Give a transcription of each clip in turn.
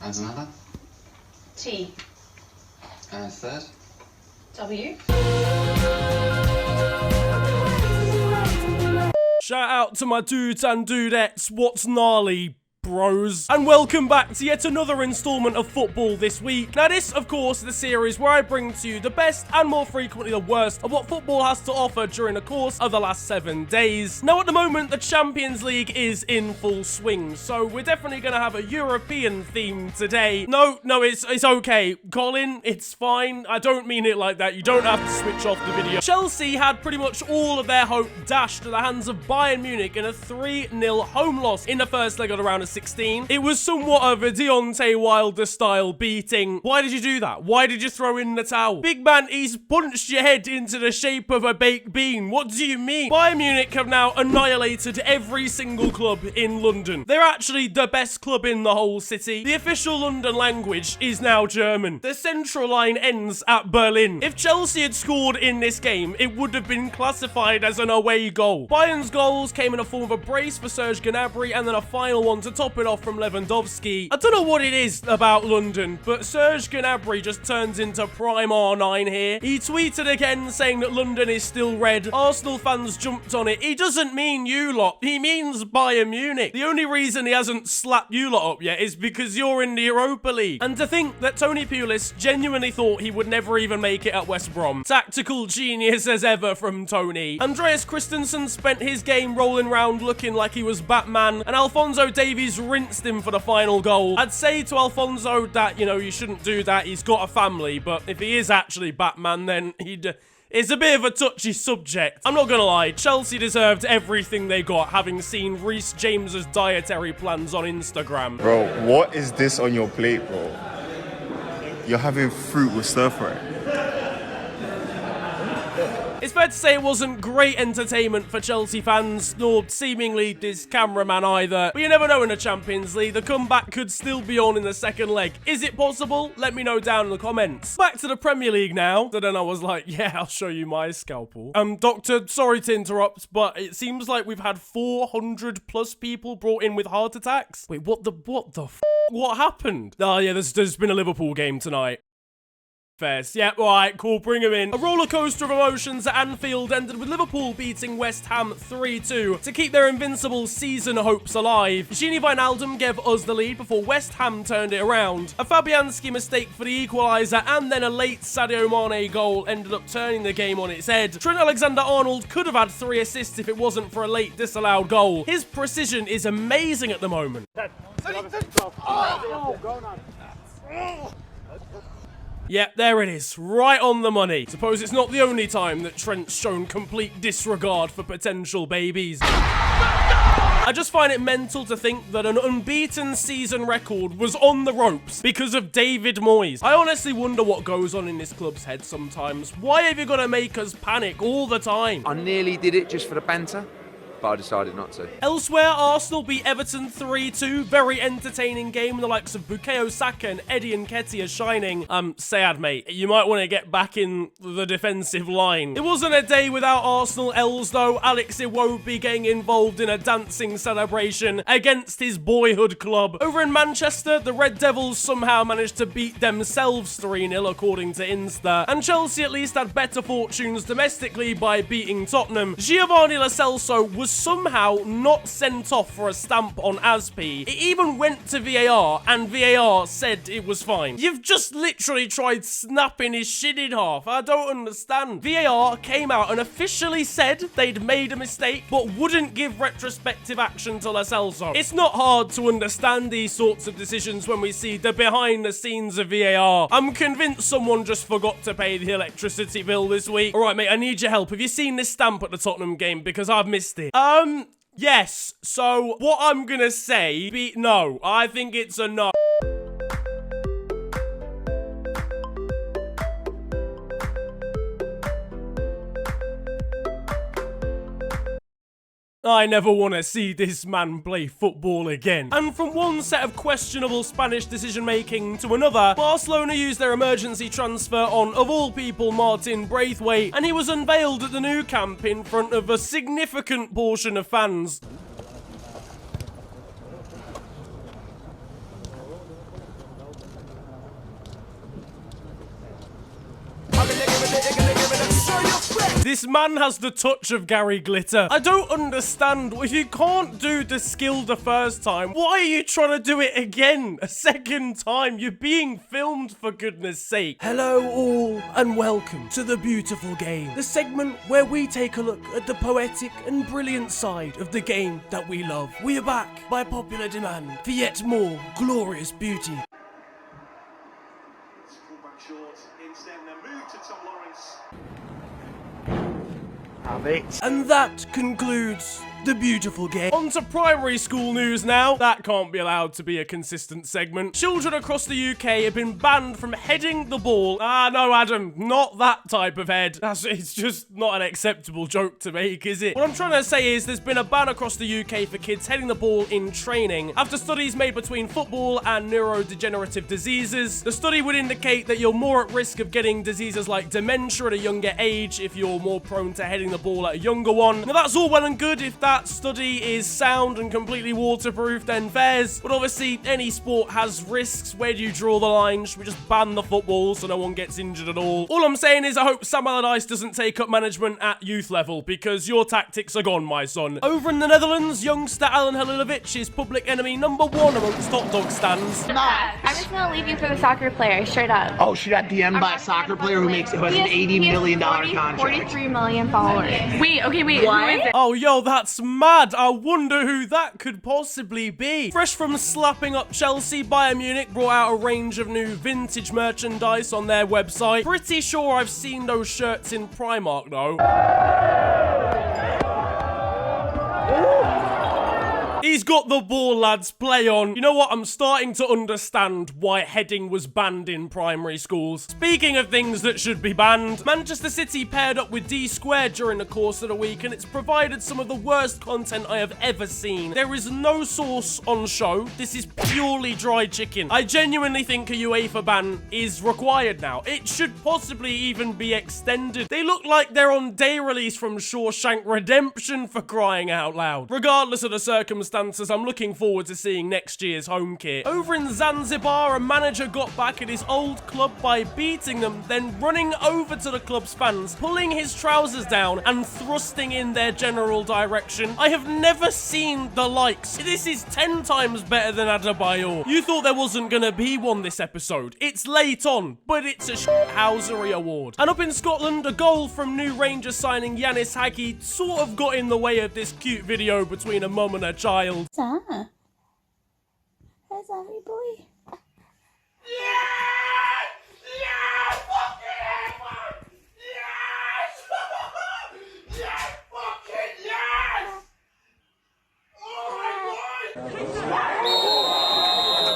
And another? T. And a third? W. Shout out to my dudes and dudettes, what's gnarly, bros? And welcome back to yet another installment of football this week. Now this, of course, is the series where I bring to you the best and more frequently the worst of what football has to offer during the course of the last 7 days. Now at the moment, the Champions League is in full swing, so we're definitely going to have a European theme today. No, it's okay. Colin, it's fine. I don't mean it like that. You don't have to switch off the video. Chelsea had pretty much all of their hope dashed to the hands of Bayern Munich in a 3-0 home loss in the first leg of the round of 16. It was somewhat of a Deontay Wilder style beating. Why did you do that? Why did you throw in the towel? Big man, he's punched your head into the shape of a baked bean. What do you mean? Bayern Munich have now annihilated every single club in London. They're actually the best club in the whole city. The official London language is now German. The central line ends at Berlin. If Chelsea had scored in this game, it would have been classified as an away goal. Bayern's goals came in the form of a brace for Serge Gnabry and then a final one to top it off from Lewandowski. I don't know what it is about London, but Serge Gnabry just turns into prime R9 here. He tweeted again saying that London is still red. Arsenal fans jumped on it. He doesn't mean you lot. He means Bayern Munich. The only reason he hasn't slapped you lot up yet is because you're in the Europa League. And to think that Tony Pulis genuinely thought he would never even make it at West Brom. Tactical genius as ever from Tony. Andreas Christensen spent his game rolling around looking like he was Batman, and Alphonso Davies rinsed him for the final goal. I'd say to Alphonso that, you know, you shouldn't do that. He's got a family, but if he is actually Batman, then it's a bit of a touchy subject. I'm not gonna lie, Chelsea deserved everything they got, having seen Reece James's dietary plans on Instagram. Bro, what is this on your plate, bro? You're having fruit with stir fry. It's fair to say it wasn't great entertainment for Chelsea fans, nor seemingly this cameraman either. But you never know in the Champions League. The comeback could still be on in the second leg. Is it possible? Let me know down in the comments. Back to the Premier League now. So then I was like, yeah, I'll show you my scalpel. Doctor, sorry to interrupt, but it seems like we've had 400 plus people brought in with heart attacks. Wait, what the f***? What happened? Oh yeah, there's been a Liverpool game tonight. Fairs. Yep, alright, cool, bring him in. A roller coaster of emotions at Anfield ended with Liverpool beating West Ham 3-2 to keep their invincible season hopes alive. Gini Wijnaldum gave us the lead before West Ham turned it around. A Fabianski mistake for the equaliser and then a late Sadio Mane goal ended up turning the game on its head. Trent Alexander-Arnold could have had 3 assists if it wasn't for a late disallowed goal. His precision is amazing at the moment. Yep, there it is, right on the money. Suppose it's not the only time that Trent's shown complete disregard for potential babies. I just find it mental to think that an unbeaten season record was on the ropes because of David Moyes. I honestly wonder what goes on in this club's head sometimes. Why have you got to make us panic all the time? I nearly did it just for the banter, but I decided not to. Elsewhere, Arsenal beat Everton 3-2. Very entertaining game. The likes of Bukayo Saka and Eddie Nketiah shining. Sayad, mate, you might want to get back in the defensive line. It wasn't a day without Arsenal L's, though. Alex Iwobi getting involved in a dancing celebration against his boyhood club. Over in Manchester, the Red Devils somehow managed to beat themselves 3-0, according to Insta. And Chelsea at least had better fortunes domestically by beating Tottenham. Giovanni Lo Celso was somehow not sent off for a stamp on Aspi. It even went to VAR, and VAR said it was fine. You've just literally tried snapping his shit in half. I don't understand. VAR came out and officially said they'd made a mistake, but wouldn't give retrospective action to Lo Celso. It's not hard to understand these sorts of decisions when we see the behind the scenes of VAR. I'm convinced someone just forgot to pay the electricity bill this week. Alright, mate, I need your help. Have you seen this stamp at the Tottenham game? Because I've missed it. Yes. So, what I'm gonna say, no. I think it's a no. I never want to see this man play football again. And from one set of questionable Spanish decision-making to another, Barcelona used their emergency transfer on, of all people, Martin Braithwaite, and he was unveiled at the Nou Camp in front of a significant portion of fans. This man has the touch of Gary Glitter. I don't understand. If you can't do the skill the first time, why are you trying to do it again a second time? You're being filmed, for goodness sake. Hello all and welcome to The Beautiful Game, the segment where we take a look at the poetic and brilliant side of the game that we love. We are back by popular demand for yet more glorious beauty. And that concludes The Beautiful Game. On to primary school news now. That can't be allowed to be a consistent segment. Children across the UK have been banned from heading the ball. Ah, no, Adam, not that type of head. It's just not an acceptable joke to make, is it? What I'm trying to say is there's been a ban across the UK for kids heading the ball in training after studies made between football and neurodegenerative diseases. The study would indicate that you're more at risk of getting diseases like dementia at a younger age if you're more prone to heading the ball at a younger one. Now, that's all well and good if that study is sound and completely waterproof, then fairs. But obviously, any sport has risks. Where do you draw the line? Should we just ban the football so no one gets injured at all? All I'm saying is I hope Sam Allardyce doesn't take up management at youth level, because your tactics are gone, my son. Over in the Netherlands, youngster Alan Halilovic is public enemy #1 amongst hot dog stands. I'm just gonna leave you for the soccer player, straight up. Oh, she got DM'd by a soccer player who has an $80 million contract. 43 million followers. Wait, okay, wait. What? Who is it? Oh, yo, that's mad. I wonder who that could possibly be. Fresh from slapping up Chelsea, Bayern Munich brought out a range of new vintage merchandise on their website. Pretty sure I've seen those shirts in Primark, though. He's got the ball, lads. Play on. You know what? I'm starting to understand why heading was banned in primary schools. Speaking of things that should be banned, Manchester City paired up with D Squared during the course of the week, and it's provided some of the worst content I have ever seen. There is no sauce on show. This is purely dry chicken. I genuinely think a UEFA ban is required now. It should possibly even be extended. They look like they're on day release from Shawshank Redemption, for crying out loud. Regardless of the circumstances, I'm looking forward to seeing next year's home kit. Over in Zanzibar, a manager got back at his old club by beating them, then running over to the club's fans, pulling his trousers down and thrusting in their general direction. I have never seen the likes. This is 10 times better than Adebayor. You thought there wasn't gonna be one this episode. It's late on, but it's a shithousery award. And up in Scotland, a goal from new Rangers signing Yanis Hagi sort of got in the way of this cute video between a mum and a child. That's every boy.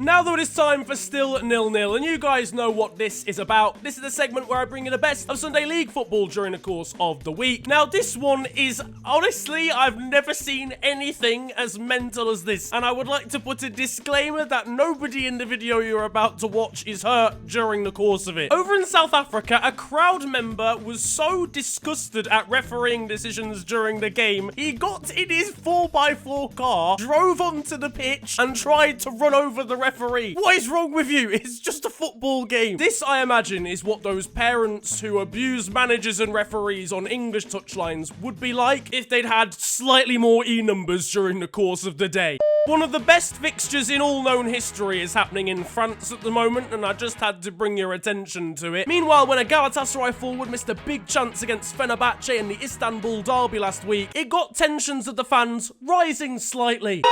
Now though, it is time for Still 0-0, and you guys know what this is about. This is the segment where I bring you the best of Sunday League football during the course of the week. Now this one is, honestly, I've never seen anything as mental as this, and I would like to put a disclaimer that nobody in the video you're about to watch is hurt during the course of it. Over in South Africa, a crowd member was so disgusted at refereeing decisions during the game, he got in his 4x4 car, drove onto the pitch, and tried to run over the referee. What is wrong with you? It's just a football game. This, I imagine, is what those parents who abuse managers and referees on English touchlines would be like if they'd had slightly more E-numbers during the course of the day. One of the best fixtures in all known history is happening in France at the moment, and I just had to bring your attention to it. Meanwhile, when a Galatasaray forward missed a big chance against Fenerbahce in the Istanbul derby last week, it got tensions of the fans rising slightly.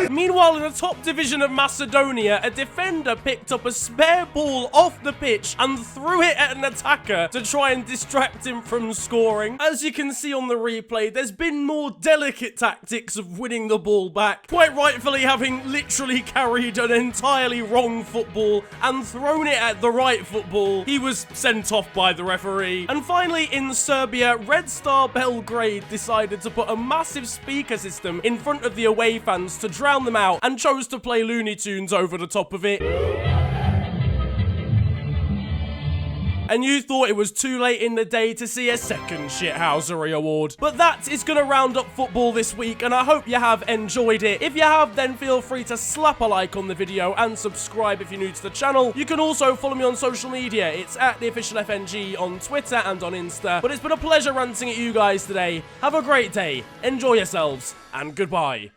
Meanwhile, in the top division of Macedonia, a defender picked up a spare ball off the pitch and threw it at an attacker to try and distract him from scoring. As you can see on the replay, there's been more delicate tactics of winning the ball back, quite rightfully having literally carried an entirely wrong football and thrown it at the right football. He was sent off by the referee. And finally, in Serbia, Red Star Belgrade decided to put a massive speaker system in front of the away fans to drown them out, and chose to play Looney Tunes over the top of it. and you thought it was too late in the day to see a second shithousery award. But that is going to round up football this week, and I hope you have enjoyed it. If you have, then feel free to slap a like on the video and subscribe if you're new to the channel. You can also follow me on social media. It's at @theofficialfng on Twitter and on Insta. But it's been a pleasure ranting at you guys today. Have a great day, enjoy yourselves, and goodbye.